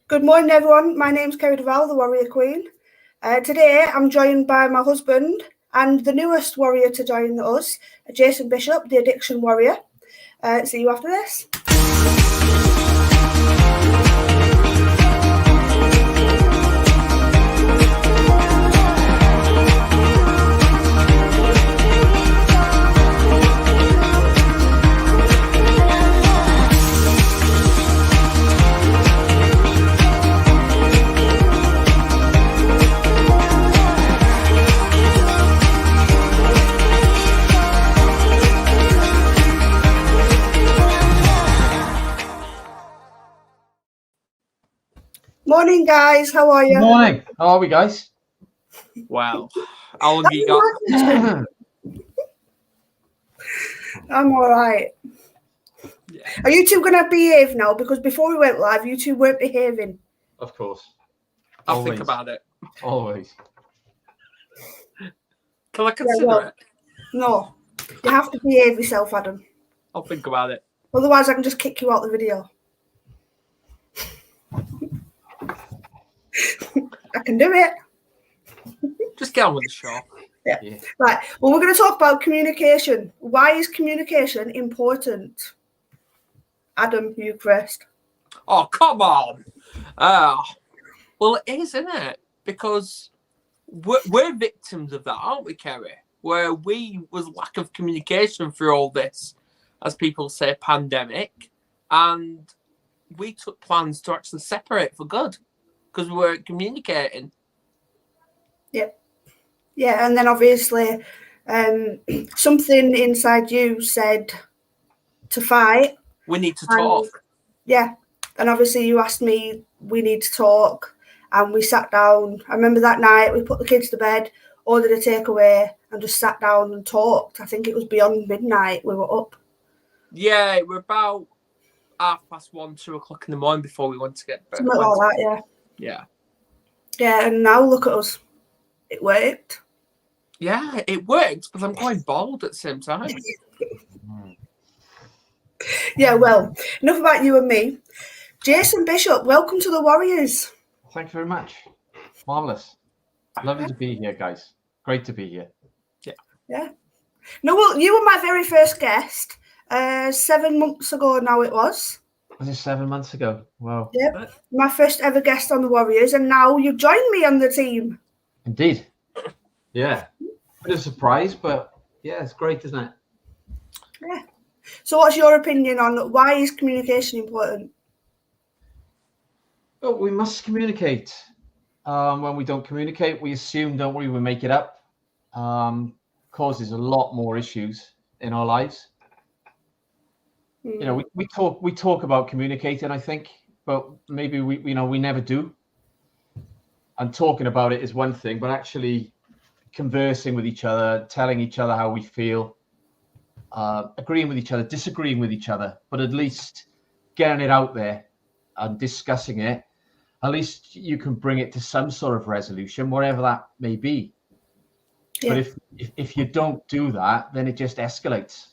Good morning, everyone. My name's Kerry Duval, the Warrior Queen. Today, I'm joined by my husband and the newest warrior to join us, Jason Bishop, the Addiction Warrior. See you after this. Morning, guys. How are you? Good morning. How are we, guys? Wow. How long you got? I'm all right. Yeah. Are you two going to behave now? Because before we went live, you two weren't behaving. Of course. I'll think about it. Always. Can I consider it? No. You have to behave yourself, Adam. I'll think about it. Otherwise, I can just kick you out of the video. I can do it. Just get on with the show. Yeah. Right. Well, we're going to talk about communication. Why is communication important? Adam, you first. Oh, come on. Well, it is, isn't it? Because we're victims of that, aren't we, Kerry? Where we was lack of communication through all this, as people say, pandemic, and we took plans to actually separate for good because we weren't communicating. Yep. Yeah, and then obviously something inside you said to fight. We need to talk. Yeah, and obviously you asked me, we need to talk, and we sat down. I remember that night we put the kids to bed, ordered a takeaway, and just sat down and talked. I think it was beyond midnight we were up. Yeah, it were about 1:30, 2 o'clock in the morning before we went to get bed. Something like that, yeah. Yeah. Yeah, and now look at us. It worked. Yeah, it worked, but I'm quite bold at the same time. Yeah, well, enough about you and me. Jason Bishop, welcome to the Warriors. Thank you very much. Marvellous. Lovely to be here, guys. Great to be here. Yeah. No, well, you were my very first guest 7 months ago now it was. Was it 7 months ago? Wow. Yep. My first ever guest on the Warriors, and now you joined me on the team. Indeed. Yeah. Bit of a surprise, but yeah, it's great, isn't it? Yeah. So what's your opinion on why is communication important? Well, we must communicate. When we don't communicate, we assume, don't we? We make it up. Causes a lot more issues in our lives. You know, we talk about communicating, I think, but maybe we never do. And talking about it is one thing, but actually conversing with each other, telling each other how we feel, agreeing with each other, disagreeing with each other, but at least getting it out there and discussing it, at least you can bring it to some sort of resolution, whatever that may be. Yeah. But if you don't do that, then it just escalates.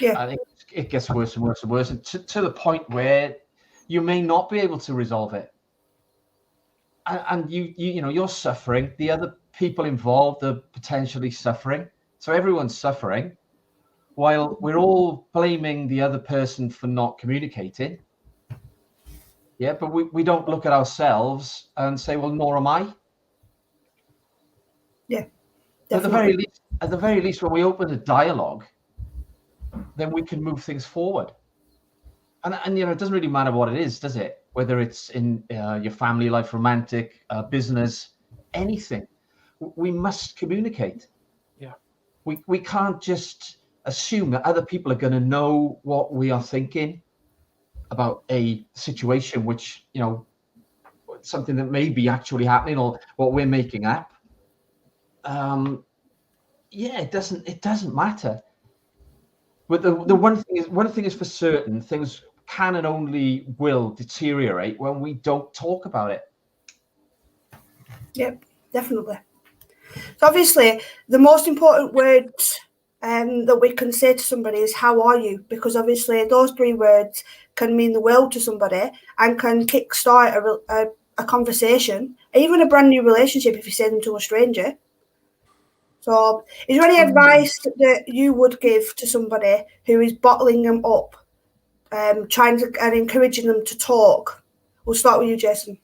Yeah. I think it gets worse and worse and worse, and to the point where you may not be able to resolve it. And you're suffering. The other people involved are potentially suffering. So everyone's suffering, while we're all blaming the other person for not communicating. Yeah, but we don't look at ourselves and say, well, nor am I. Yeah. Definitely. At the very least, when we open a dialogue, then we can move things forward. And it doesn't really matter what it is, does it? Whether it's in your family life, romantic, business, anything. We must communicate. Yeah. We can't just assume that other people are going to know what we are thinking about a situation, which, something that may be actually happening or what we're making up. It doesn't matter. But the one thing is for certain, things can and only will deteriorate when we don't talk about it. Yep, definitely. So obviously, the most important word that we can say to somebody is "How are you?" Because obviously, those three words can mean the world to somebody and can kickstart a conversation, even a brand new relationship if you say them to a stranger. So is there any advice that you would give to somebody who is bottling them up, trying to and encouraging them to talk? We'll start with you, Jason.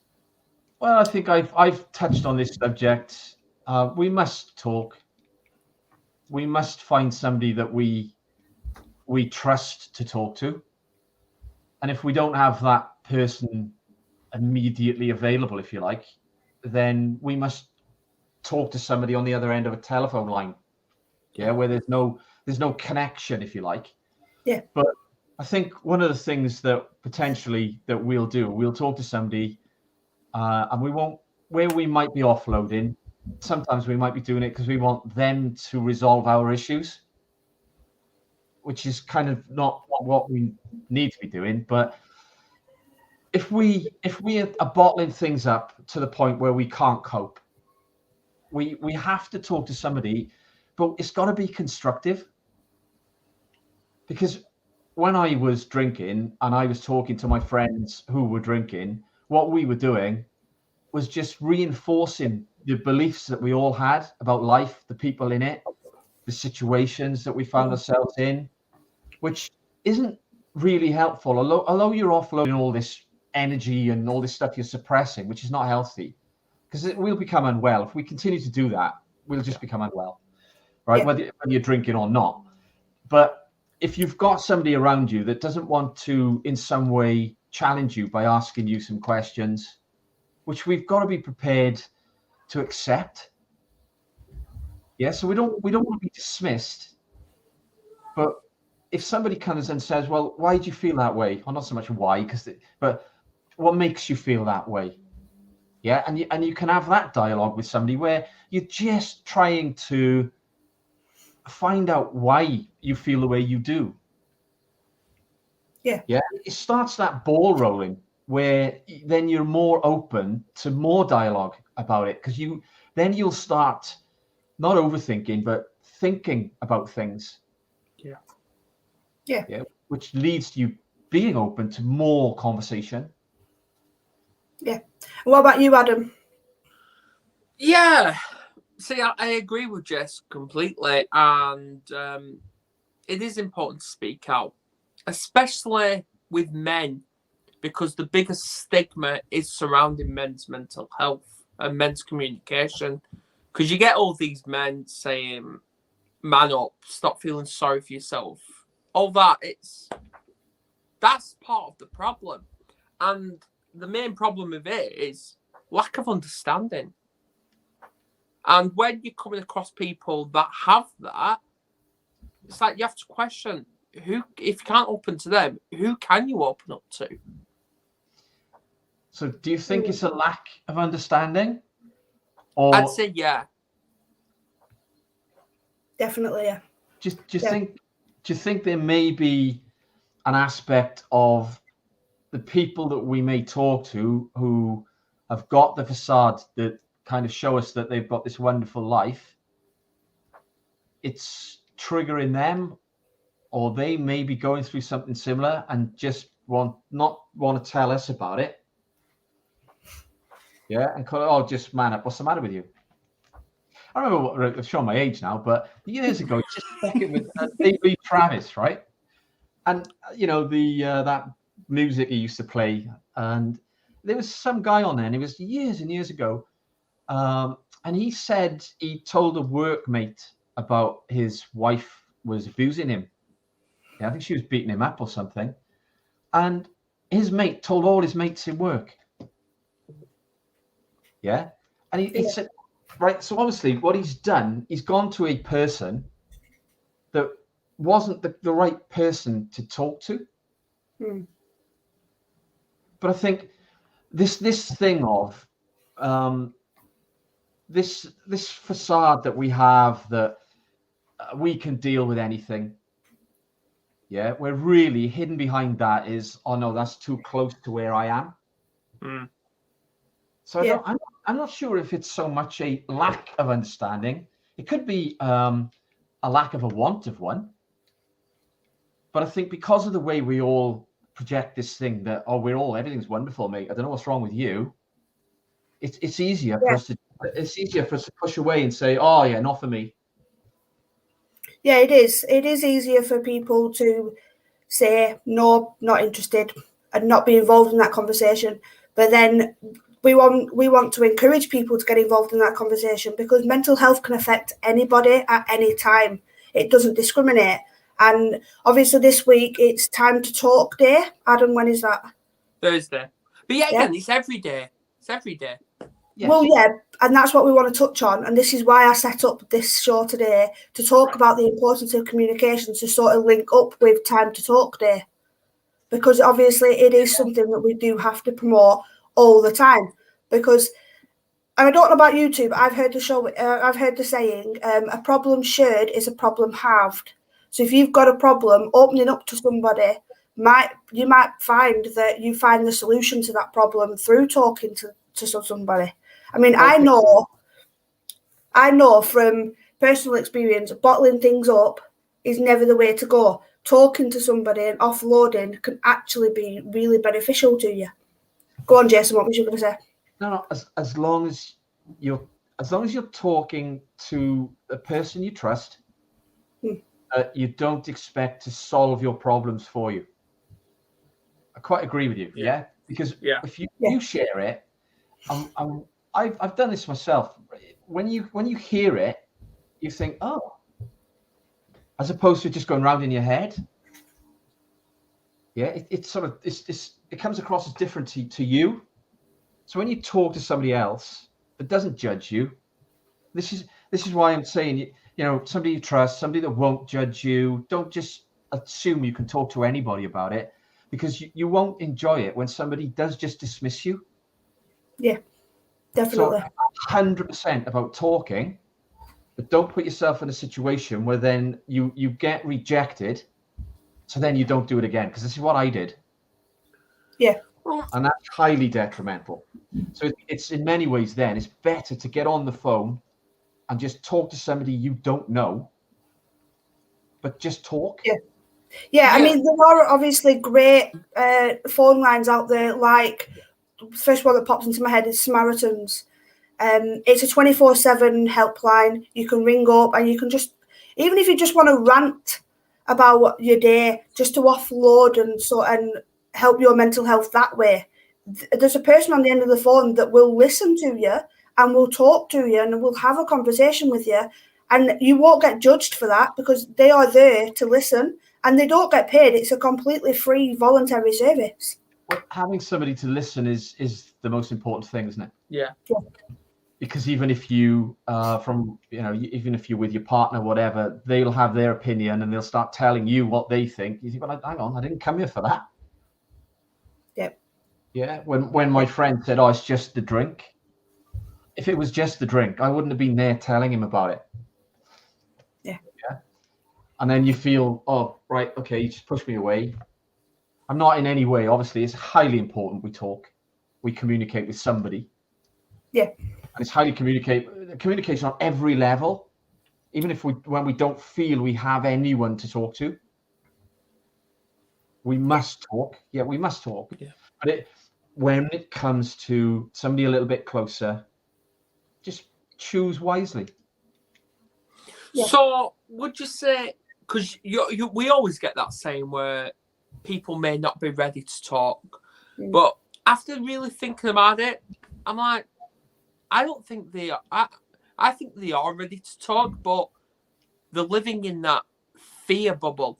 Well, I think I've touched on this subject. We must talk. We must find somebody that we trust to talk to. And if we don't have that person immediately available, if you like, then we must talk to somebody on the other end of a telephone line. Yeah, where there's no connection, if you like. Yeah. But I think one of the things that potentially that we'll talk to somebody, and we won't, where we might be offloading, sometimes we might be doing it because we want them to resolve our issues, which is kind of not what we need to be doing. But if we are bottling things up to the point where we can't cope, we have to talk to somebody, but it's got to be constructive. Because when I was drinking and I was talking to my friends who were drinking, what we were doing was just reinforcing the beliefs that we all had about life, the people in it, the situations that we found ourselves in, which isn't really helpful. Although you're offloading all this energy and all this stuff you're suppressing, which is not healthy, because we'll become unwell. If we continue to do that, we'll just become unwell, right? Yeah. Whether you're drinking or not. But if you've got somebody around you that doesn't want to in some way challenge you by asking you some questions, which we've got to be prepared to accept. Yeah, so we don't want to be dismissed. But if somebody comes and says, well, why do you feel that way? Or not so much why, but what makes you feel that way? Yeah, and you can have that dialogue with somebody where you're just trying to find out why you feel the way you do. Yeah. Yeah, it starts that ball rolling where then you're more open to more dialogue about it, because you'll start not overthinking but thinking about things. Yeah, which leads to you being open to more conversation. Yeah. What about you, Adam? Yeah, see, I agree with Jess completely, and it is important to speak out, especially with men, because the biggest stigma is surrounding men's mental health and men's communication. Because you get all these men saying, man up, stop feeling sorry for yourself. All that, that's part of the problem. And the main problem with it is lack of understanding. And when you're coming across people that have that, it's like you have to question who, if you can't open to them, who can you open up to? So do you think it's a lack of understanding? Or I'd say yeah. Definitely, yeah. Do you think there may be an aspect of the people that we may talk to who have got the facade that kind of show us that they've got this wonderful life, it's triggering them, or they may be going through something similar and just not want to tell us about it? Yeah, and call it, oh, just man up. What's the matter with you? I remember, I'm showing my age now, but years ago, just fucking with Baby Travis, right? And the that music he used to play, and there was some guy on there, and it was years and years ago, and he said he told a workmate about his wife was abusing him. Yeah, I think she was beating him up or something, and his mate told all his mates in work. Yeah, and he said, right, so obviously what he's done, he's gone to a person that wasn't the right person to talk to. But I think this thing of this facade that we have that we can deal with anything, yeah, we're really hidden behind that is, oh no, that's too close to where I am. So I'm not sure if it's so much a lack of understanding. It could be a lack of a want of one. But I think because of the way we all project this thing that, oh, everything's wonderful, mate. I don't know what's wrong with you. It's easier for us to push away and say, oh yeah, not for me. Yeah, it is. It is easier for people to say no, not interested, and not be involved in that conversation. But then we want to encourage people to get involved in that conversation, because mental health can affect anybody at any time. It doesn't discriminate. And obviously this week it's Time to Talk Day. Adam, when is that? Thursday. But yeah, again, it's every day. It's every day. Yes. Well, yeah, and that's what we want to touch on. And this is why I set up this show today, to talk about the importance of communication, to sort of link up with Time to Talk Day. Because obviously it is something that we do have to promote all the time. Because, and I don't know about you two, but I've heard the saying, a problem shared is a problem halved. So if you've got a problem, opening up to somebody, you might find that you find the solution to that problem through talking to somebody. I mean, I know from personal experience, bottling things up is never the way to go. Talking to somebody and offloading can actually be really beneficial to you. Go on, Jason, what was you going to say? No, as long as you're talking to a person you trust, you don't expect to solve your problems for you. I quite agree with you. Yeah. Because if you share it, I've done this myself. When you hear it, you think, oh, as opposed to just going round in your head. Yeah, it comes across as different to you. So when you talk to somebody else that doesn't judge you, this is why I'm saying, somebody you trust, somebody that won't judge you. Don't just assume you can talk to anybody about it, because you won't enjoy it when somebody does just dismiss you. Yeah, definitely. So 100% about talking, but don't put yourself in a situation where then you get rejected, so then you don't do it again, because this is what I did. Yeah. And that's highly detrimental. So it's in many ways then, it's better to get on the phone and just talk to somebody you don't know, but just talk. Yeah, I mean, there are obviously great phone lines out there, like the first one that pops into my head is Samaritans. It's a 24/7 helpline. You can ring up and you can just, even if you just want to rant about your day, just to offload and help your mental health that way. There's a person on the end of the phone that will listen to you and will talk to you and will have a conversation with you, and you won't get judged for that, because they are there to listen and they don't get paid. It's a completely free, voluntary service. Well, having somebody to listen is the most important thing, isn't it? Yeah. Because even if even if you're with your partner, whatever, they'll have their opinion and they'll start telling you what they think. You think, well, hang on, I didn't come here for that. Yep. Yeah. When my friend said, oh, it's just the drink. If it was just the drink, I wouldn't have been there telling him about it. Yeah. And then you feel, oh, right, okay, you just push me away. I'm not in any way, obviously, it's highly important we talk. We communicate with somebody. Yeah. And it's highly communication on every level, even when we don't feel we have anyone to talk to. We must talk. Yeah, we must talk. Yeah. But when it comes to somebody a little bit closer, just choose wisely. Yeah. So would you say, because we always get that saying where people may not be ready to talk, but after really thinking about it, I'm like, I don't think they are. I think they are ready to talk, but they're living in that fear bubble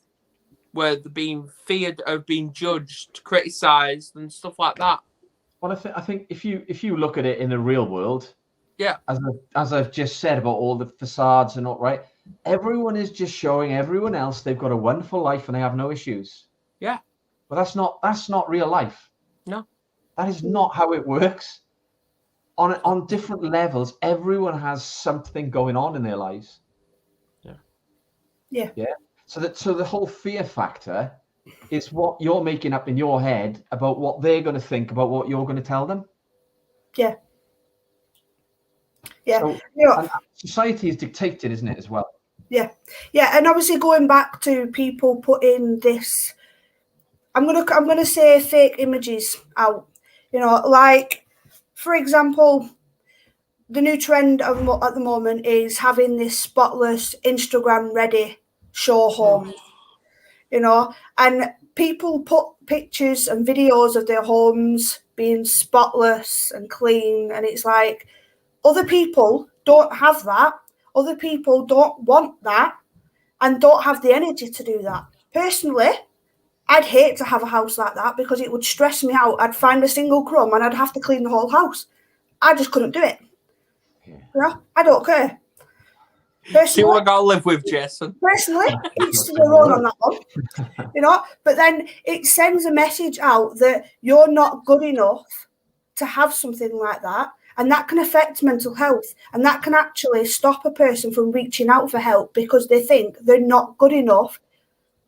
where they're being feared of being judged, criticised, and stuff like that. Well, I think if you look at it in the real world, yeah, as I've just said about all the facades and all, right, everyone is just showing everyone else they've got a wonderful life and they have no issues. Yeah, but that's not real life. No, that is not how it works. On different levels, everyone has something going on in their lives. Yeah. So the whole fear factor is what you're making up in your head about what they're going to think about what you're going to tell them. Yeah. Yeah. So, and society is dictated, isn't it, as well? Yeah. Yeah. And obviously going back to people putting this I'm gonna say fake images out. You know, like for example, the new trend at the moment is having this spotless Instagram ready show home. You know, and people put pictures and videos of their homes being spotless and clean, and it's like other people don't have that. Other people don't want that and don't have the energy to do that. Personally, I'd hate to have a house like that because it would stress me out. I'd find a single crumb and I'd have to clean the whole house. I just couldn't do it. Yeah. You know, I don't care. See what I got to live with, Jason. Personally, each to their own on that one. You know, but then it sends a message out that you're not good enough to have something like that. And that can affect mental health. And that can actually stop a person from reaching out for help because they think they're not good enough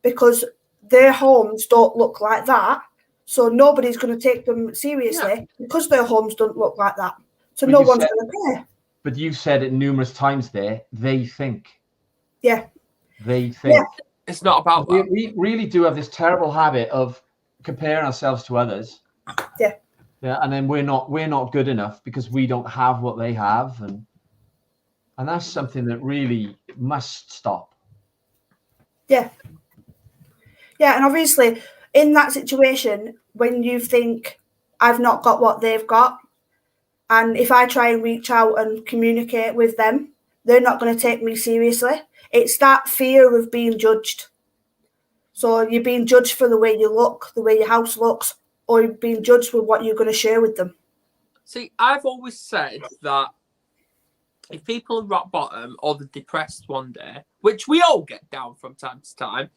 because their homes don't look like that. So nobody's going to take them seriously because their homes don't look like that. So no one's going to care. But you've said it numerous times there, they think. Yeah. They think. Yeah. It's not about that. We really do have this terrible habit of comparing ourselves to others. Yeah. Yeah, and then we're not good enough because we don't have what they have, and that's something that really must stop. Yeah. Yeah, and obviously in that situation, when you think I've not got what they've got, and if I try and reach out and communicate with them, they're not going to take me seriously. It's that fear of being judged. So you're being judged for the way you look, the way your house looks, or you're being judged with what you're going to share with them. See, I've always said that if people are rock bottom or they're depressed one day, which we all get down from time to time,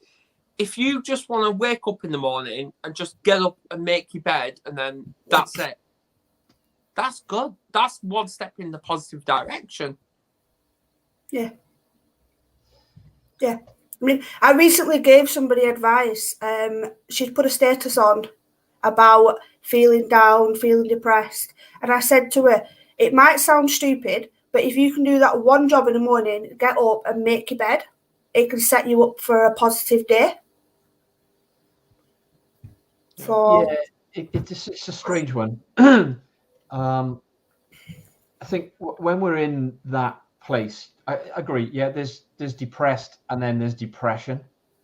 if you just want to wake up in the morning and just get up and make your bed and then that's it, that's good. That's one step in the positive direction. Yeah. Yeah. I mean, I recently gave somebody advice. She'd put a status on about feeling down, feeling depressed. And I said to her, it might sound stupid, but if you can do that one job in the morning, get up and make your bed, it can set you up for a positive day. So yeah, it's a strange one. I think when we're in that place, I agree. Yeah, there's depressed and then there's depression.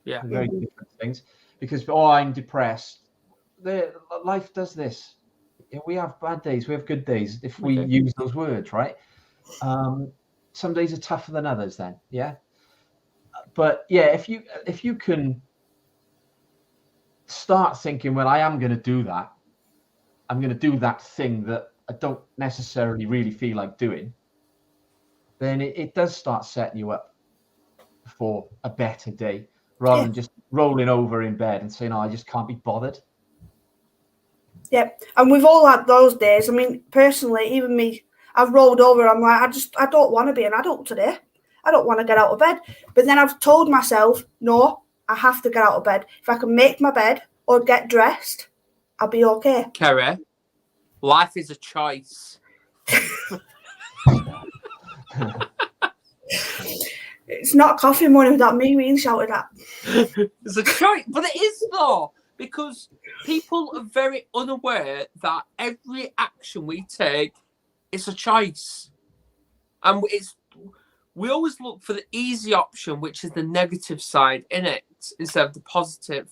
Yeah, very different things. Because I'm depressed. Life does this. We have bad days. We have good days. If we use those words, right? Some days are tougher than others. Then, yeah. But yeah, if you can start thinking, well, I am going to do that. I'm going to do that thing that I don't necessarily really feel like doing. Then it does start setting you up for a better day, rather than just rolling over in bed and saying, "Oh, I just can't be bothered." Yeah, and we've all had those days. I mean, personally, even me, I've rolled over. I'm like, I don't want to be an adult today. I don't want to get out of bed. But then I've told myself, no, I have to get out of bed. If I can make my bed or get dressed, I'll be okay. Kerry, life is a choice. It's not a coffee morning without me being shouted at. It's a choice, but it is though, because people are very unaware that every action we take is a choice, and we always look for the easy option, which is the negative side in it, instead of the positive.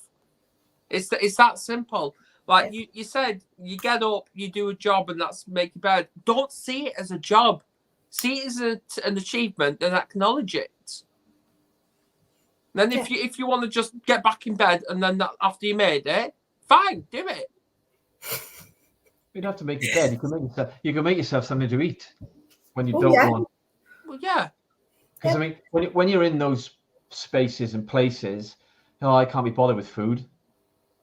It's that simple. Like you said, you get up, you do a job, and that's make your bed. Don't see it as a job. See it as an achievement and acknowledge it. Then if you want to just get back in bed and then after you made it, fine, do it. You don't have to make your bed. You can make yourself something to eat when you don't want. Well, yeah. Because I mean, when you're in those spaces and places, I can't be bothered with food.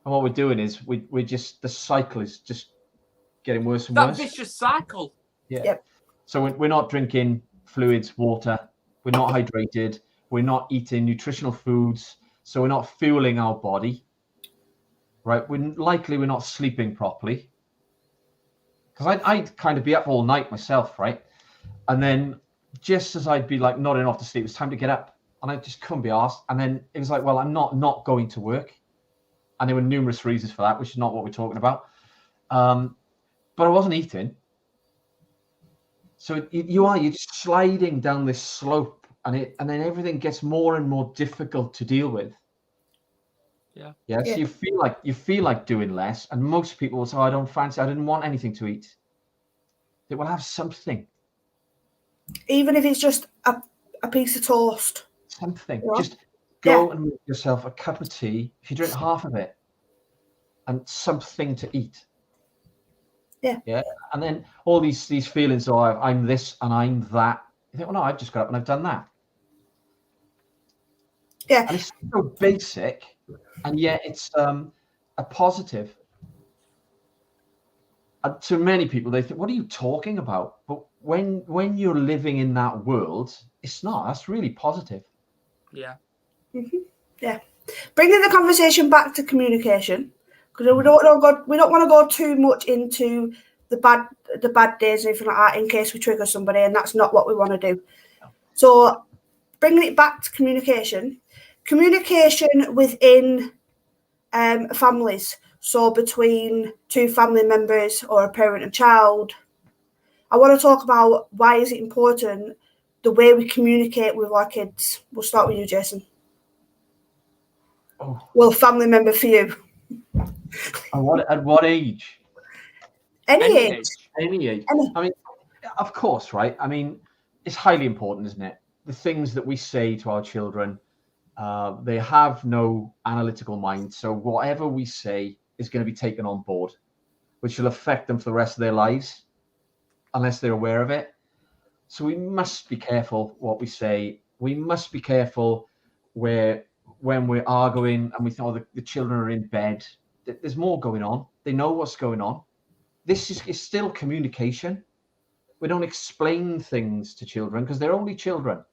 And what we're doing is we're just, the cycle is just getting worse and worse. That vicious cycle. Yeah. Yep. So we're not drinking fluids, water. We're not hydrated. We're not eating nutritional foods. So we're not fueling our body. Right? We're not sleeping properly. Because I'd kind of be up all night myself, right? And then just as I'd be like nodding off to sleep, it was time to get up. And I just couldn't be asked. And then it was like, well, I'm not going to work. And there were numerous reasons for that, which is not what we're talking about. But I wasn't eating. So you're just sliding down this slope, and then everything gets more and more difficult to deal with. Yeah. So you feel like doing less, and most people will say, I didn't want anything to eat. They will have something. Even if it's just a piece of toast. Something. Yeah. Just go and make yourself a cup of tea. If you drink half of it, and something to eat. Yeah. And then all these feelings of I'm this and I'm that. You think, well, no, I've just got up and I've done that. Yeah. And it's so basic, and yet it's a positive. And to many people, they think, what are you talking about? But when you're living in that world, it's not. That's really positive. Yeah. Mm-hmm. Yeah. Bringing the conversation back to communication, because we don't want to go too much into the bad days and everything like that in case we trigger somebody, and that's not what we want to do. So bringing it back to communication within families, so between two family members or a parent and child. I want to talk about why is it important the way we communicate with our kids. We'll start with you, Jason. Oh. Well, family member for you. At what age? Any age. I mean, of course, right? I mean, it's highly important, isn't it? The things that we say to our children, they have no analytical mind. So whatever we say is going to be taken on board, which will affect them for the rest of their lives, unless they're aware of it. So we must be careful what we say. We must be careful when we're arguing and we think, oh, the children are in bed. There's more going on. They know what's going on. This is still communication. We don't explain things to children because they're only children.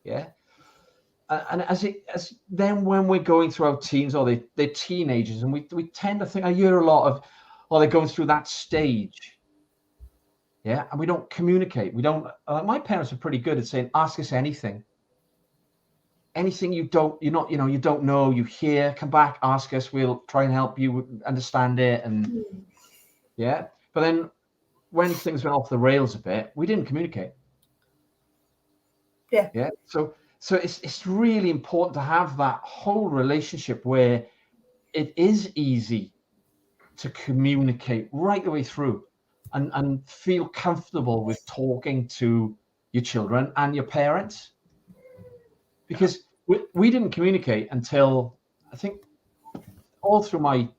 Yeah. And as then when we're going through our teens or they're teenagers, and we tend to think, I hear a lot of, oh, they're going through that stage. Yeah. And we don't communicate. We don't, my parents are pretty good at saying, ask us anything. Anything you don't know, you hear, come back, ask us, we'll try and help you understand it. And yeah. But then when things went off the rails a bit, we didn't communicate. Yeah. Yeah. So it's really important to have that whole relationship where it is easy to communicate right the way through and feel comfortable with talking to your children and your parents. Because we didn't communicate until, I think, all through my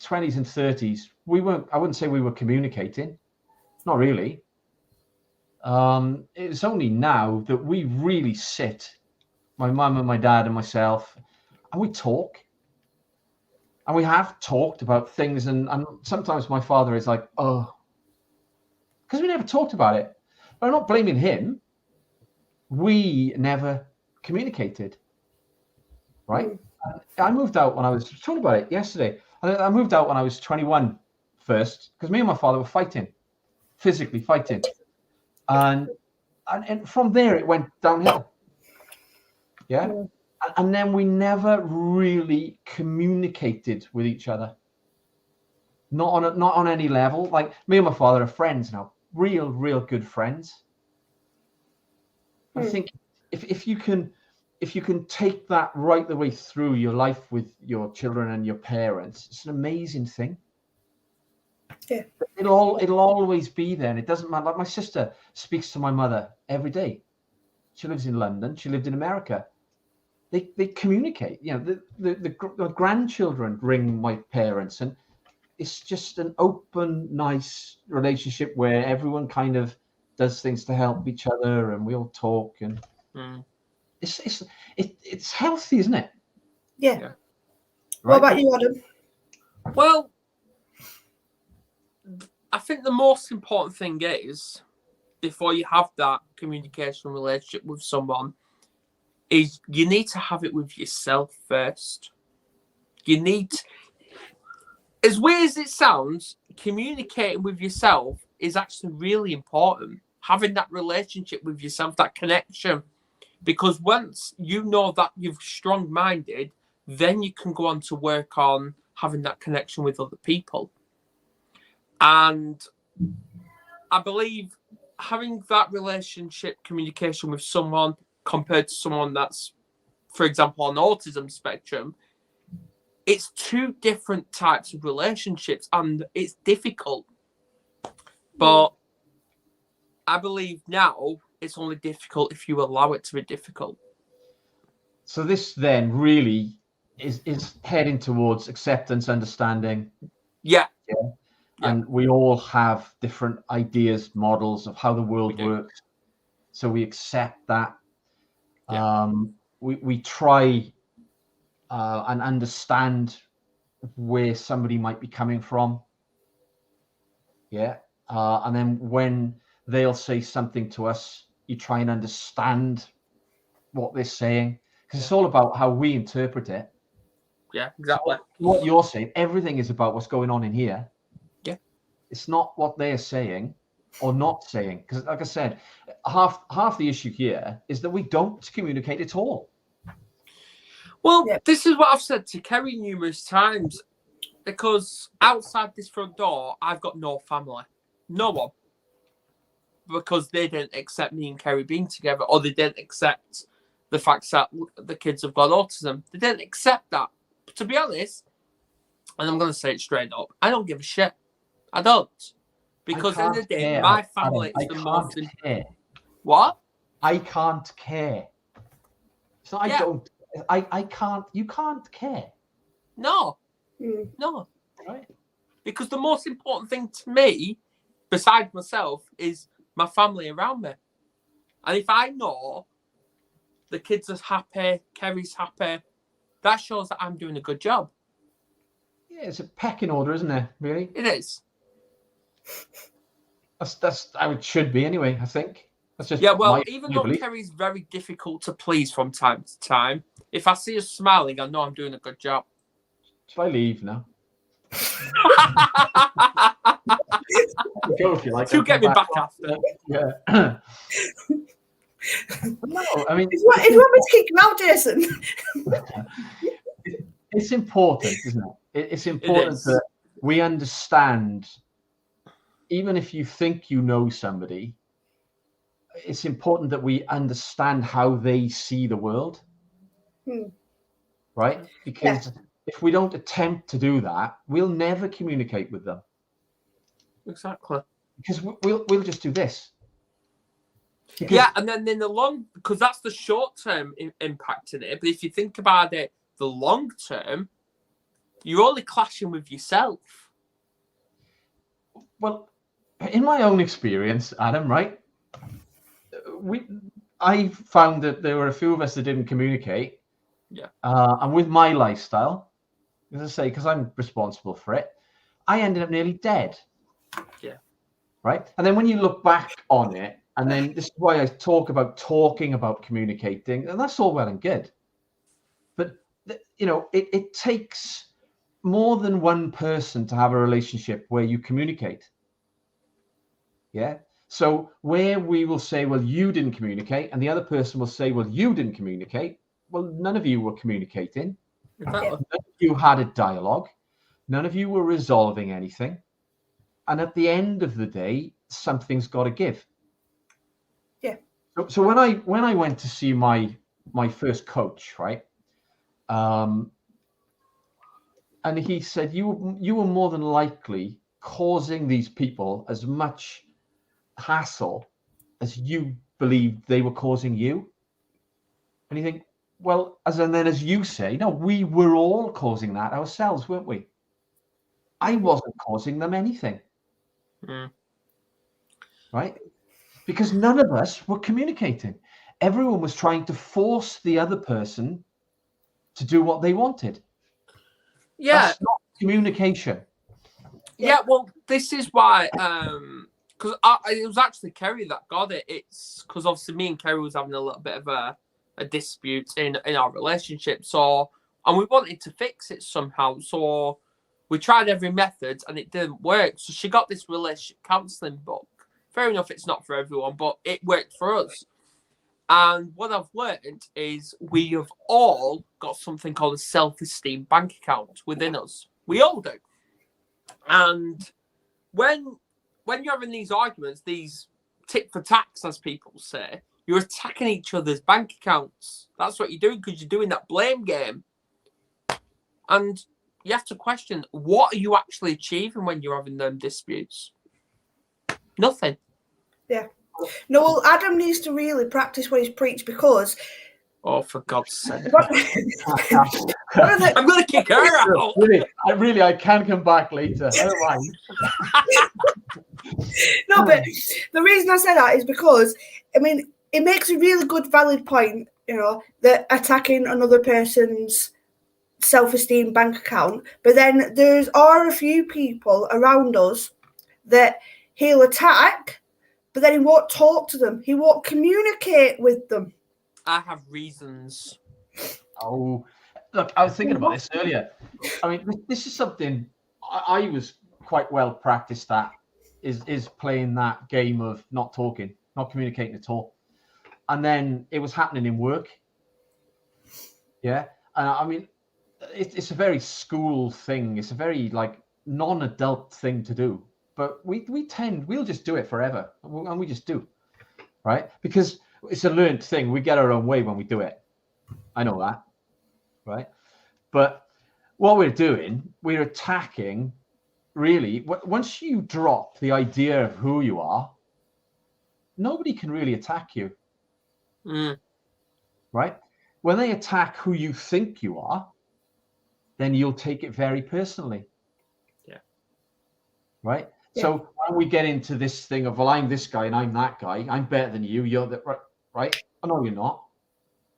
20s and 30s, I wouldn't say we were communicating. Not really. It's only now that we really sit, my mum and my dad and myself, and we talk. And we have talked about things, and sometimes my father is like, oh, because we never talked about it. But I'm not blaming him. We never communicated, right? I moved out when I was talking about it yesterday. I moved out when I was 21 first, because me and my father were physically fighting. And from there it went downhill. Yeah. And then we never really communicated with each other. Not on any level. Like me and my father are friends now, real good friends. I think if you can take that right the way through your life with your children and your parents, it's an amazing thing. Yeah. It'll always be there, and it doesn't matter. Like my sister speaks to my mother every day. She lives in London. She lived in America. They communicate. You know, the grandchildren ring my parents, and it's just an open, nice relationship where everyone kind of does things to help each other, and we all talk, and it's healthy, isn't it? Yeah. Yeah. What about you, Adam? Well, I think the most important thing is, before you have that communication relationship with someone, is you need to have it with yourself first. You need, as weird as it sounds, communicating with yourself is actually really important. Having that relationship with yourself, that connection. Because once you know that you're strong-minded, then you can go on to work on having that connection with other people. And I believe having that relationship communication with someone compared to someone that's, for example, on the autism spectrum, it's two different types of relationships and it's difficult. But I believe now it's only difficult if you allow it to be difficult. So this then really is heading towards acceptance, understanding. Yeah. And we all have different ideas, models of how the world works. So we accept that. We try and understand where somebody might be coming from. And then when they'll say something to us, you try and understand what they're saying, because it's all about how we interpret it. Yeah, exactly. So what you're saying, everything is about what's going on in here. Yeah. It's not what they're saying or not saying, because like I said, half the issue here is that we don't communicate at all. Well, this is what I've said to Kerry numerous times, because outside this front door, I've got no family. No one. Because they didn't accept me and Kerry being together, or they didn't accept the fact that the kids have got autism. They didn't accept that. But to be honest, and I'm going to say it straight up, I don't give a shit. I don't. Because at the end of the day, my family is the most important. What? I can't care. So I don't. I can't. You can't care. No. No. Right. Because the most important thing to me, besides myself, is my family around me. And if I know the kids are happy, Kerry's happy, that shows that I'm doing a good job. Yeah, it's a pecking order, isn't it? Really? It is. That's how it should be anyway, I think. That's just even though Kerry's very difficult to please from time to time, if I see her smiling, I know I'm doing a good job. Should I leave now? Go if you like. She'll get me back after. Yeah. No, I mean, if you want me to kick you out, Jason. It's important, isn't it? It's important that we understand, even if you think you know somebody, it's important that we understand how they see the world. Right? Because if we don't attempt to do that, we'll never communicate with them. Exactly. Because we'll just do this. And then in the long, because that's the short-term impact in it. But if you think about it, the long-term, you're only clashing with yourself. Well, in my own experience, Adam, right? I found that there were a few of us that didn't communicate. Yeah. And with my lifestyle, as I say, because I'm responsible for it, I ended up nearly dead. Yeah. Right. And then when you look back on it, and then this is why I talk about talking about communicating, and that's all well and good. But, it takes more than one person to have a relationship where you communicate. Yeah. So where we will say, well, you didn't communicate, and the other person will say, well, you didn't communicate. Well, none of you were communicating. Exactly. None of you had a dialogue. None of you were resolving anything. And at the end of the day, something's got to give. Yeah. So when I went to see my first coach, right? And he said, you were more than likely causing these people as much hassle as you believed they were causing you. And you think, well, as you say, no, we were all causing that ourselves, weren't we? I wasn't causing them anything. Right? Because none of us were communicating. Everyone was trying to force the other person to do what they wanted. Yeah. That's not communication. Yeah, well, this is why, because it was actually Kerry that got it. It's because obviously me and Kerry was having a little bit of a dispute in our relationship. So, and we wanted to fix it somehow. So we tried every method and it didn't work. So she got this relationship counselling book. Fair enough, it's not for everyone, but it worked for us. And what I've learned is we have all got something called a self-esteem bank account within us. We all do. And when you're having these arguments, these tit for tats, as people say, you're attacking each other's bank accounts. That's what you're doing, because you're doing that blame game. And you have to question, what are you actually achieving when you're having them disputes? Nothing. Yeah. No, well, Adam needs to really practice what he's preached, because... Oh, for God's sake. I'm going to kick her out. I can come back later. I don't mind. No, but the reason I say that is because, I mean, it makes a really good, valid point, that attacking another person's self-esteem bank account, but then are a few people around us that he'll attack, but then he won't talk to them. He won't communicate with them. I have reasons. Oh, look, I was thinking about this earlier. I mean, this is something I was quite well practiced at, is playing that game of not talking, not communicating at all. And then it was happening in work. Yeah. And I mean, it's a very school thing. It's a very non-adult thing to do. But we'll just do it forever. And we just do. Right? Because it's a learned thing. We get our own way when we do it. I know that. Right? But what we're doing, we're attacking, really, once you drop the idea of who you are, nobody can really attack you. Right? When they attack who you think you are, then you'll take it very personally. Yeah. Right? Yeah. So when we get into this thing of, well, I'm this guy and I'm that guy, I'm better than you, you're that, right? Oh, no, you're not.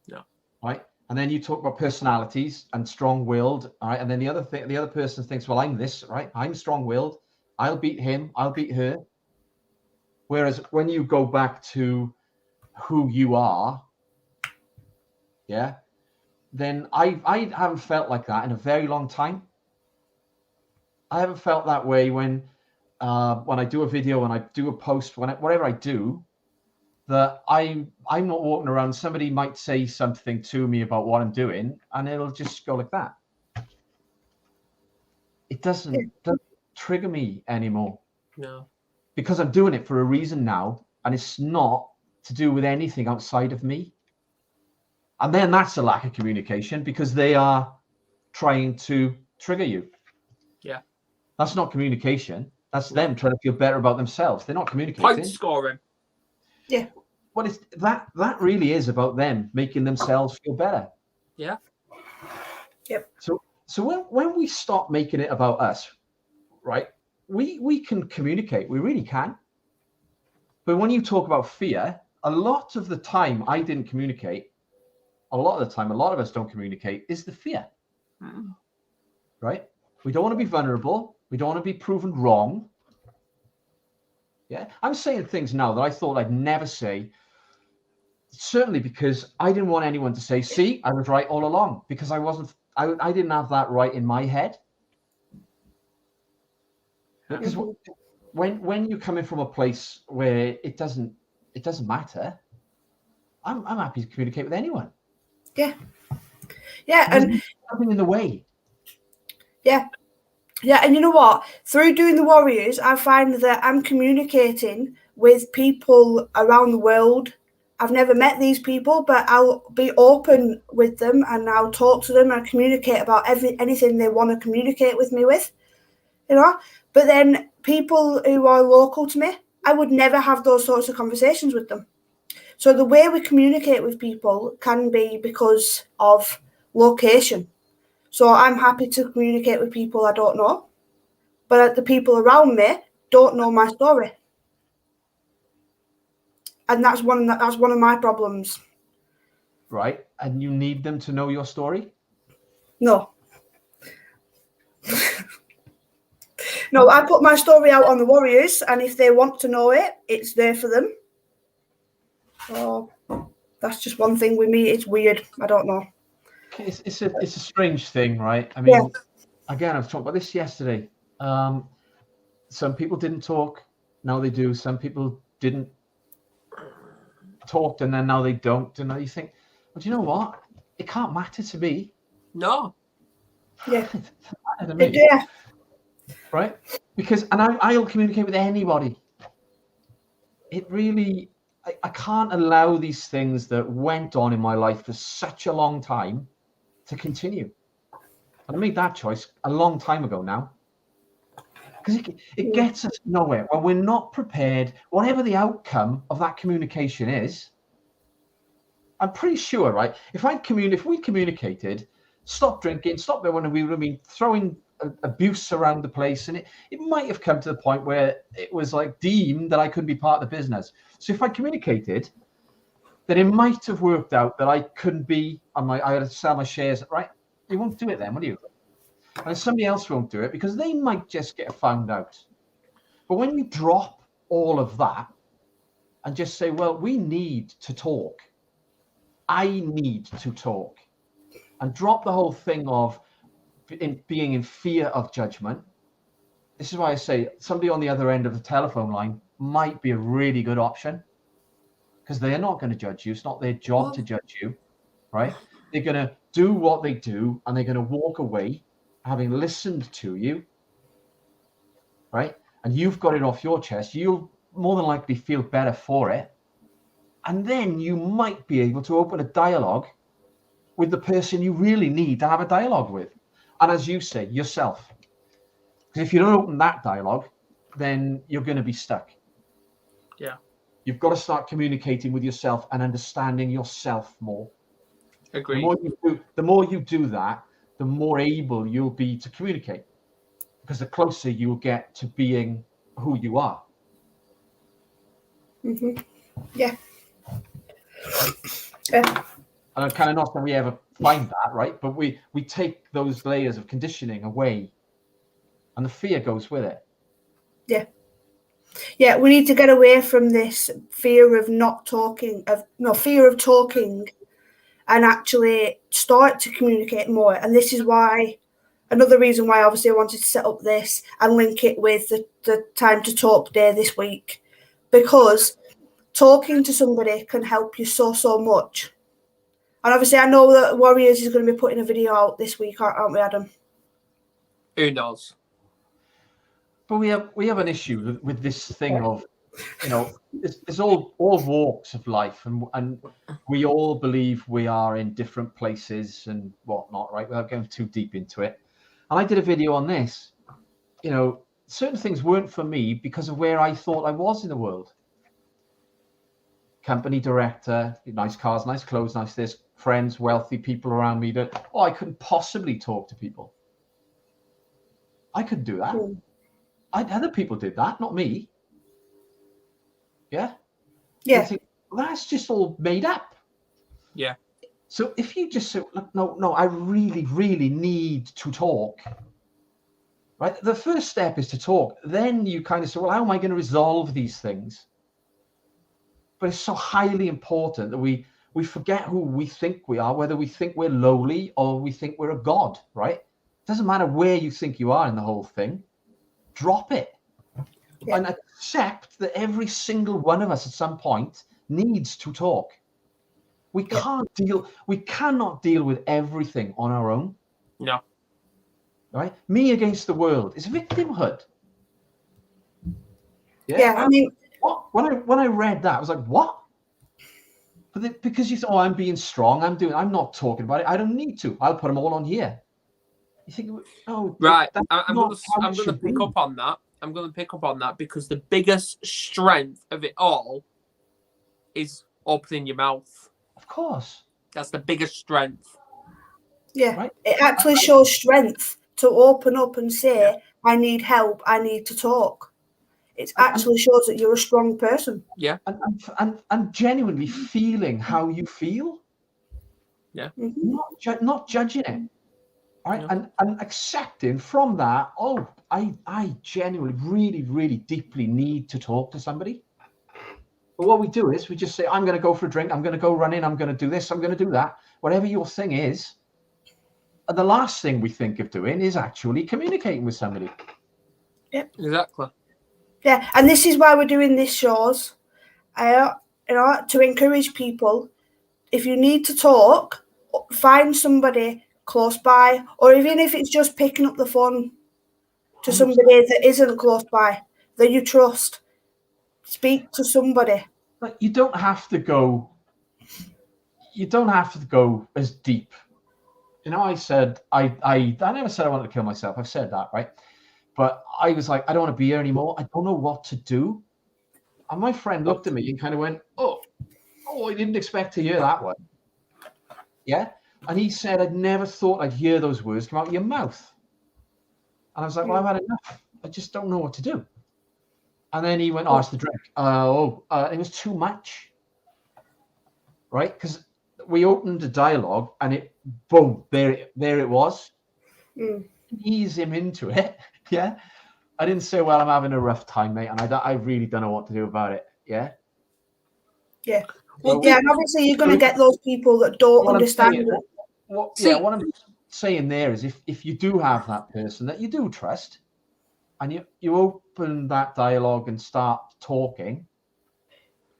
No. Right? And then you talk about personalities and strong-willed, all right? And then the other person thinks, well, I'm this, right? I'm strong-willed. I'll beat him. I'll beat her. Whereas when you go back to who you are, yeah, then I haven't felt like that in a very long time. I haven't felt that way when I do a video, when I do a post, whatever I do, that I'm not walking around. Somebody might say something to me about what I'm doing, and it'll just go like that. It doesn't trigger me anymore. No. Because I'm doing it for a reason now, and it's not to do with anything outside of me. And then that's a lack of communication, because they are trying to trigger you. Yeah. That's not communication. That's them trying to feel better about themselves. They're not communicating. Point scoring. Yeah. Well, it's that really is about them making themselves feel better. Yeah. Yep. So when we stop making it about us, right? We can communicate. We really can. But when you talk about fear, a lot of the time I didn't communicate. A lot of the time, a lot of us don't communicate, is the fear. Right? We don't want to be vulnerable. We don't want to be proven wrong. Yeah. I'm saying things now that I thought I'd never say, certainly because I didn't want anyone to say, see, I was right all along, because I didn't have that right in my head. Because when you're coming from a place where it doesn't matter, I'm happy to communicate with anyone. Yeah. Yeah. And nothing in the way. Yeah. Yeah. And you know what? Through doing the Warriors, I find that I'm communicating with people around the world. I've never met these people, but I'll be open with them and I'll talk to them and communicate about anything they want to communicate with me with, But then people who are local to me, I would never have those sorts of conversations with them. So the way we communicate with people can be because of location. So I'm happy to communicate with people I don't know, but the people around me don't know my story. And that's one of my problems. Right. And you need them to know your story? No. No, I put my story out on the Warriors, and if they want to know it, it's there for them. So that's just one thing with me. It's weird. I don't know. It's a strange thing, right? I mean, Again, I was talking about this yesterday. Some people didn't talk. Now they do. Some people didn't talked and then now they don't. And now you think, well, do you know what? It can't matter to me. No. Yeah. It doesn't matter to me. Yeah. Right? Because, and I'll communicate with anybody. It really, I can't allow these things that went on in my life for such a long time to continue. And I made that choice a long time ago now. Because it gets us nowhere. When we're not prepared, whatever the outcome of that communication is, I'm pretty sure, right? If we communicated, stop drinking, stop there when we would have been throwing abuse around the place, and it might have come to the point where it was like deemed that I couldn't be part of the business. So if I communicated, then it might have worked out that I couldn't be I had to sell my shares, right? You won't do it then, will you? And somebody else won't do it because they might just get found out. But when you drop all of that and just say, well, we need to talk. I need to talk. And drop the whole thing of being in fear of judgment. This is why I say somebody on the other end of the telephone line might be a really good option, because they are not going to judge you. It's not their job to judge you, right? They're going to do what they do, and they're going to walk away having listened to you, right? And you've got it off your chest. You'll more than likely feel better for it. And then you might be able to open a dialogue with the person you really need to have a dialogue with. And as you say, yourself. Because if you don't open that dialogue, then you're going to be stuck. Yeah. You've got to start communicating with yourself and understanding yourself more. Agreed. The more you do that, the more able you'll be to communicate, because the closer you'll get to being who you are. Mm-hmm. Yeah. Yeah. And kind of not that we ever find that, right? But we take those layers of conditioning away, and the fear goes with it. Yeah. Yeah, we need to get away from this fear of fear of talking, and actually start to communicate more. And this is why, another reason why obviously I wanted to set up this and link it with the Time to Talk day this week, because talking to somebody can help you so much. And obviously I know that Warriors is going to be putting a video out this week, aren't we, Adam? Who knows? But we have an issue with this thing of, it's all walks of life, and we all believe we are in different places and whatnot, right? Without going too deep into it. And I did a video on this. Certain things weren't for me because of where I thought I was in the world. Company director, nice cars, nice clothes, nice this, friends, wealthy people around me that, I couldn't possibly talk to people. I couldn't do that. Other people did that, not me. Yeah? Yeah. Think, that's just all made up. Yeah. So if you just say, look, no, I really, really need to talk, right? The first step is to talk. Then you kind of say, well, how am I going to resolve these things? But it's so highly important that we forget who we think we are, whether we think we're lowly or we think we're a god, right? It doesn't matter where you think you are in the whole thing. Drop it. Yeah. And accept that every single one of us at some point needs to talk. We cannot deal with everything on our own. No. Right? Me against the world is victimhood. Yeah, I mean, what? When I read that, I was like, what? But because you thought, I'm being strong, I'm not talking about it. I don't need to. I'll put them all on here. You think, right? I'm going to pick up on that. I'm going to pick up on that because the biggest strength of it all is opening your mouth. Of course. That's the biggest strength. Yeah, right? It actually shows strength to open up and say, I need help, I need to talk. It actually shows that you're a strong person. Yeah. And genuinely feeling how you feel. Yeah. Mm-hmm. Not judging it. Right? No. And accepting from that, I genuinely, really, really deeply need to talk to somebody. But what we do is we just say, I'm going to go for a drink, I'm going to go running, I'm going to do this, I'm going to do that. Whatever your thing is. And the last thing we think of doing is actually communicating with somebody. Yeah. Exactly. Yeah, and this is why we're doing these shows. to encourage people. If you need to talk, find somebody close by, or even if it's just picking up the phone to somebody that isn't close by, that you trust. Speak to somebody. Like, you don't have to go as deep. You know, I said I never said I wanted to kill myself. I've said that, right? But I was like, I don't want to be here anymore. I don't know what to do. And my friend looked at me and kind of went, oh, I didn't expect to hear that one. Yeah. And he said, I'd never thought I'd hear those words come out of your mouth. And I was like, well, I've had enough. I just don't know what to do. And then he went, oh, it's the drink. It was too much. Right? Because we opened a dialogue and it, boom, there it was. Ease him into it. Yeah. I didn't say, well, I'm having a rough time, mate. And I really don't know what to do about it. Yeah. Yeah. Well, yeah, and obviously you're going to get those people that don't understand it. What I'm saying there is if you do have that person that you do trust and you open that dialogue and start talking,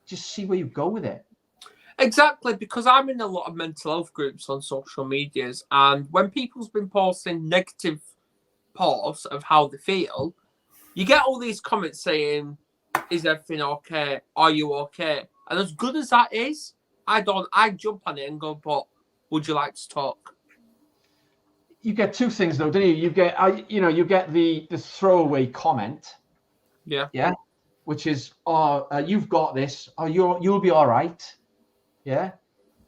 just see where you go with it. Exactly, because I'm in a lot of mental health groups on social medias, and when people's been posting negative posts of how they feel, you get all these comments saying, is everything okay? Are you okay? And as good as that is, I jump on it and go, but would you like to talk? You get two things though, don't you? You get the throwaway comment. Yeah. Yeah. Which is, you've got this, you'll be all right. Yeah.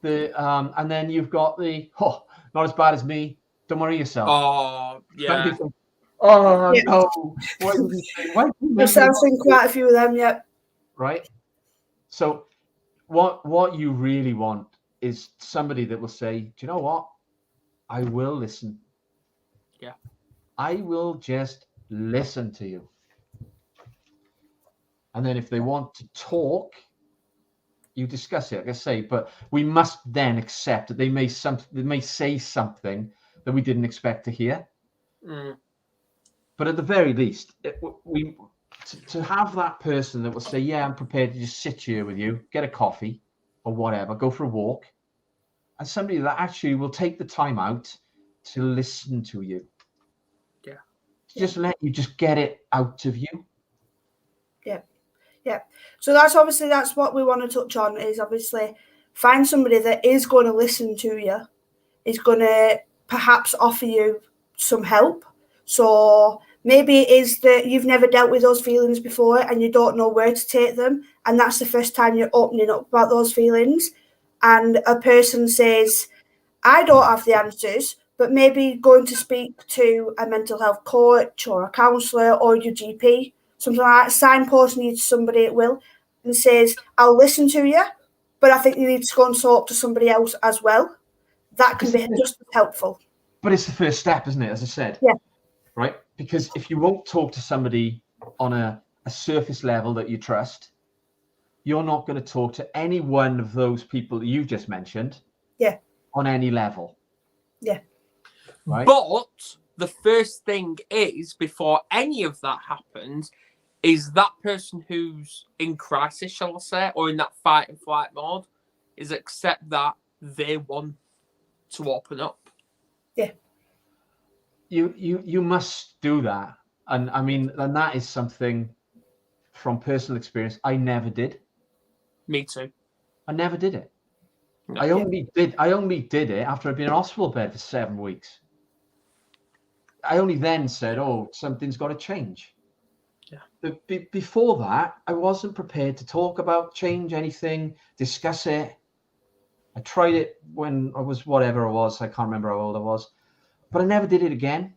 And then you've got the, not as bad as me. Don't worry yourself. Oh, yeah. No. What did you say? I've seen quite a few of them, yeah. Right. So what you really want is somebody that will say, do you know what? I will listen. Yeah. I will just listen to you. And then if they want to talk, you discuss it, like I say, but we must then accept that they may say something that we didn't expect to hear. But at the very least, to have that person that will say, yeah, I'm prepared to just sit here with you, get a coffee or whatever, go for a walk, and somebody that actually will take the time out to listen to you. Yeah. Just let you just get it out of you. Yeah. Yeah. So that's what we want to touch on, is obviously find somebody that is going to listen to you, is going to perhaps offer you some help. So maybe it is that you've never dealt with those feelings before and you don't know where to take them. And that's the first time you're opening up about those feelings. And a person says, I don't have the answers, but maybe going to speak to a mental health coach or a counsellor or your GP, something like that, signposting you to somebody at will, and says, I'll listen to you, but I think you need to go and talk to somebody else as well. That can be just as helpful. But it's the first step, isn't it? As I said. Yeah. Right? Because if you won't talk to somebody on a surface level that you trust, you're not going to talk to any one of those people that you just mentioned. Yeah. On any level. Yeah. Right? But the first thing is, before any of that happens, is that person who's in crisis, shall I say, or in that fight and flight mode, is accept that they want to open up. Yeah. You must do that. And I mean, and that is something from personal experience I never did. Me too. I never did it. No. I only did it after I'd been in a hospital bed for 7 weeks. I only then said, something's got to change. Yeah. Before that, I wasn't prepared to talk about change, anything, discuss it. I tried it when I was whatever I was. I can't remember how old I was. But I never did it again.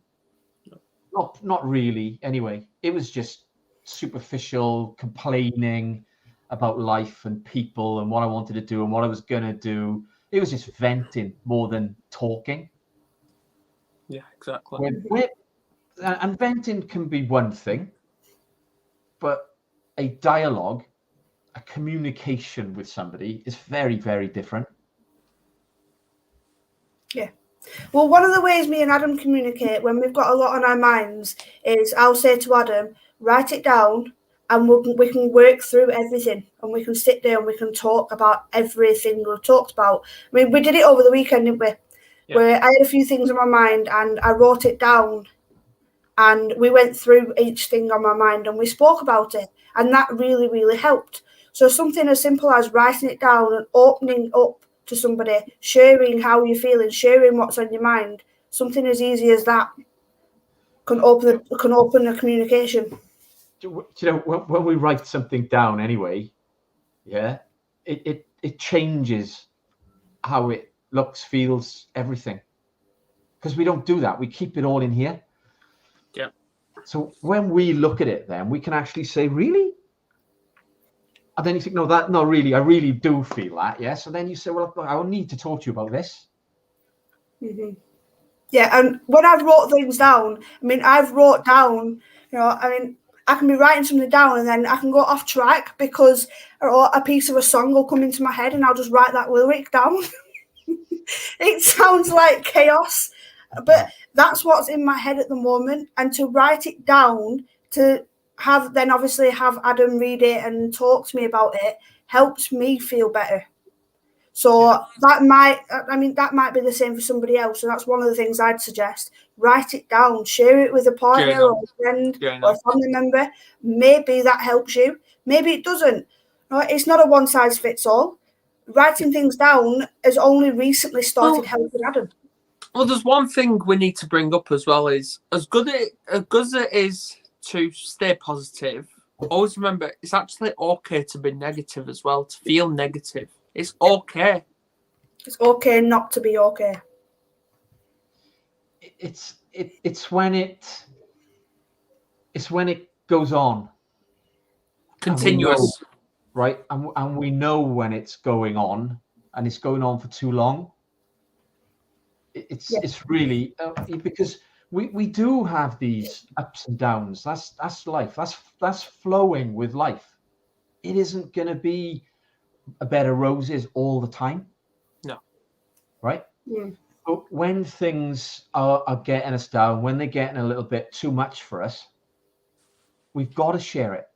Not really, anyway. It was just superficial complaining about life and people and what I wanted to do and what I was going to do. It was just venting more than talking. Yeah, exactly. And venting can be one thing, but a dialogue, a communication with somebody is very, very different. Yeah. Well, one of the ways me and Adam communicate when we've got a lot on our minds is I'll say to Adam, write it down and we can work through everything, and we can sit there and we can talk about everything we've talked about. I mean, we did it over the weekend, didn't we? Yeah. Where I had a few things in my mind and I wrote it down, and we went through each thing on my mind and we spoke about it, and that really, really helped. So something as simple as writing it down and opening up to somebody, sharing how you're feeling, sharing what's on your mind, something as easy as that can open a communication. You know, when we write something down anyway, yeah, it changes how it looks, feels, everything. Because we don't do that. We keep it all in here. Yeah. So when we look at it, then we can actually say, really? And then you think, no, really, I really do feel that. Yeah. So then you say, well, I will need to talk to you about this. Mm-hmm. Yeah, and when I've wrote things down, I mean, I've wrote down, I can be writing something down and then I can go off track because a piece of a song will come into my head and I'll just write that lyric down. It sounds like chaos, but that's what's in my head at the moment. And to write it down, to obviously have Adam read it and talk to me about it, helps me feel better. So that might be the same for somebody else. So that's one of the things I'd suggest. Write it down, share it with a partner or a friend or a family member. Maybe that helps you. Maybe it doesn't. Right? It's not a one size fits all. Writing things down has only recently started helping Adam. Well, there's one thing we need to bring up as well is as good as it is to stay positive, always remember it's actually okay to be negative as well, to feel negative. It's okay. It's okay not to be okay. It's when it goes on. Continuous. Right? And we know when it's going on and it's going on for too long. It's really because we do have these ups and downs. That's life. That's flowing with life. It isn't going to be a bed of roses all the time. No. Right? Yeah. But when things are getting us down, when they're getting a little bit too much for us, we've got to share it.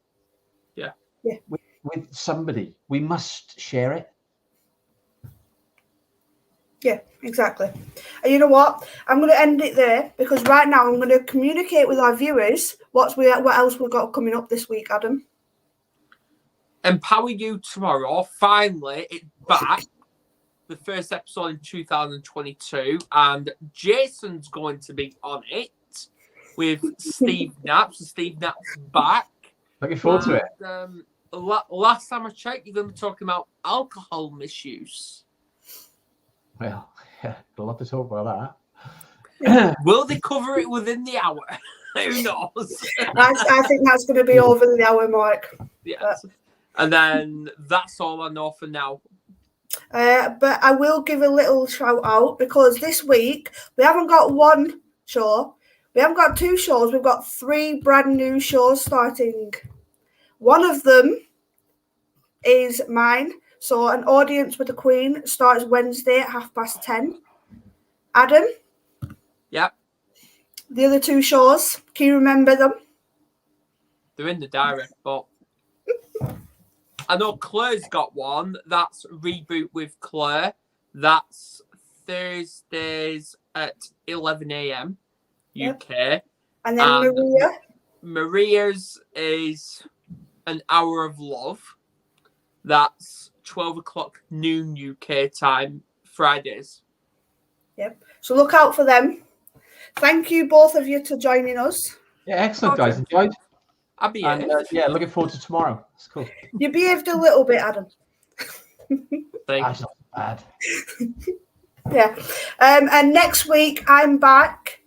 Yeah. Yeah. With somebody. We must share it. Yeah, exactly. And you know what? I'm going to end it there because right now I'm going to communicate with our viewers what else we've got coming up this week, Adam. Empower You Tomorrow. Finally, it's back. The first episode in 2022, and Jason's going to be on it with Steve Knapp. So Steve Knapp's back. Looking forward to it. Last time I checked, you're going to be talking about alcohol misuse. Well, yeah, a lot to talk about that. Will they cover it within the hour? Who knows? I think that's going to be over the hour mark. Yes. And then that's all I know for now. But I will give a little shout out because this week we haven't got one show. We haven't got two shows. We've got 3 brand new shows starting. One of them is mine. So An Audience with the Queen starts Wednesday at 10:30. Adam? Yep. The other 2 shows, can you remember them? They're in the diary, but I know Claire's got one. That's Reboot with Claire. That's Thursdays at 11 a.m. UK. Yep. And then Maria? Maria's is An Hour of Love. That's 12 o'clock noon UK time, Fridays. Yep. So look out for them. Thank you, both of you, for joining us. Yeah, excellent, guys. Enjoyed. I'll be here. Looking forward to tomorrow. It's cool. You behaved a little bit, Adam. That's not bad. Yeah. And next week, I'm back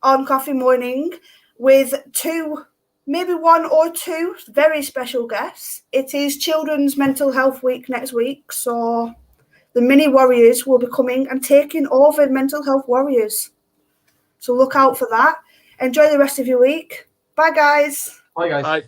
on Coffee Morning with 2, maybe 1 or 2 very special guests. It is Children's Mental Health Week next week, so the mini warriors will be coming and taking over Mental Health Warriors. So look out for that. Enjoy the rest of your week. Bye, guys. Bye, guys. Bye.